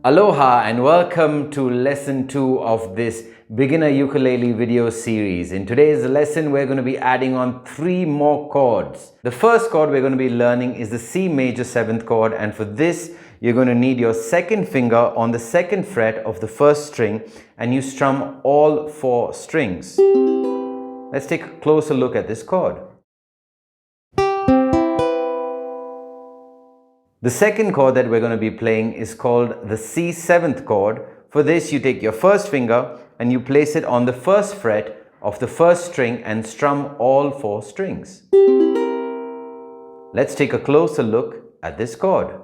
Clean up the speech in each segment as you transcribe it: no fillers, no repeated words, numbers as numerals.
Aloha and welcome to lesson 2 of this beginner ukulele video series. In today's lesson, we're going to be adding on 3 more chords. The first chord we're going to be learning is the C major 7th chord, and for this, you're going to need your second finger on the 2nd fret of the 1st string and you strum all 4 strings. Let's take a closer look at this chord. The second chord that we're going to be playing is called the C 7th chord. For this, you take your first finger and you place it on the 1st fret of the 1st string and strum all 4 strings. Let's take a closer look at this chord.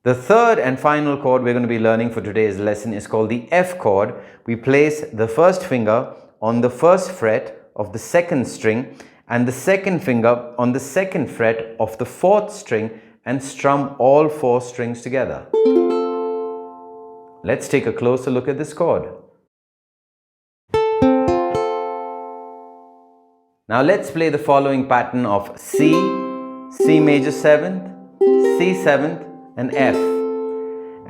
The third and final chord we're going to be learning for today's lesson is called the F chord. We place the first finger on the 1st fret of the 2nd string and the second finger on the 2nd fret of the 4th string and strum all 4 strings together. Let's take a closer look at this chord. Now let's play the following pattern of C, C major 7th, C 7th and F.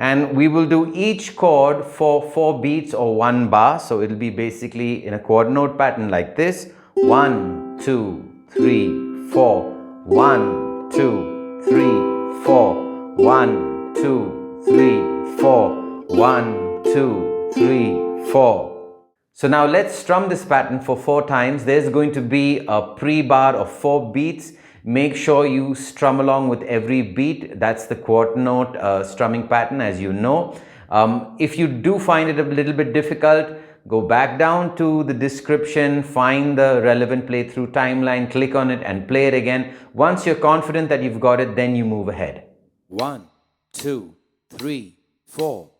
And we will do each chord for 4 beats or 1 bar. So it'll be basically in a chord note pattern like this. 1, 2, 3, 4. 1, 2, 3, 4. 1, 2, 3, 4. 1, 2, 3, 4. So now let's strum this pattern for 4 times. There's going to be a pre-bar of 4 beats. Make sure you strum along with every beat. That's the quart note strumming pattern, as you know. If you do find it a little bit difficult, go back down to the description, find the relevant playthrough timeline, click on it and play it again. Once you're confident that you've got it, then you move ahead. 1, 2, 3, 4.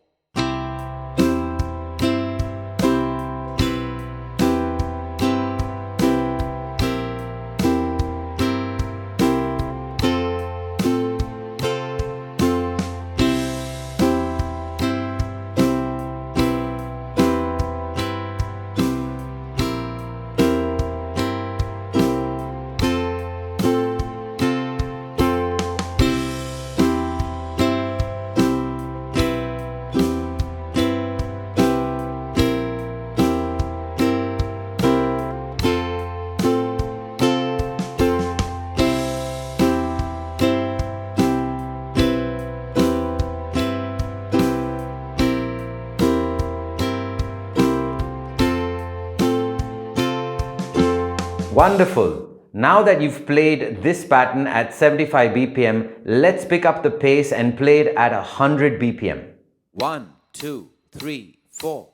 Wonderful! Now that you've played this pattern at 75 BPM, let's pick up the pace and play it at 100 BPM. 1, 2, 3, 4.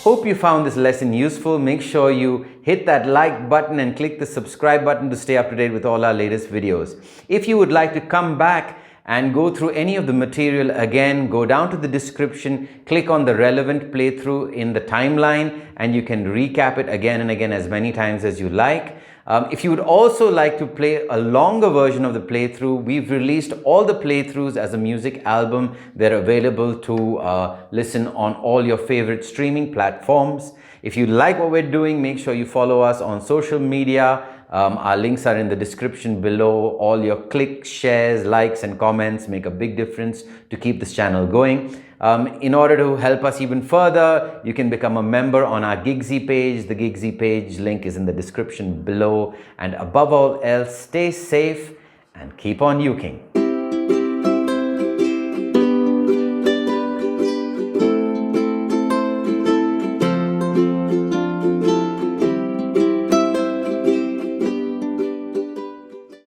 Hope you found this lesson useful. Make sure you hit that like button and click the subscribe button to stay up to date with all our latest videos. If you would like to come back and go through any of the material again, go down to the description, click on the relevant playthrough in the timeline, and you can recap it again and again as many times as you like. If you would also like to play a longer version of the playthrough, we've released all the playthroughs as a music album. They're available to listen on all your favorite streaming platforms. If you like what we're doing, make sure you follow us on social media. Our links are in the description below. All your clicks, shares, likes and comments make a big difference to keep this channel going. In order to help us even further, you can become a member on our Gigsy page. The Gigsy page link is in the description below. And above all else, stay safe and keep on uking.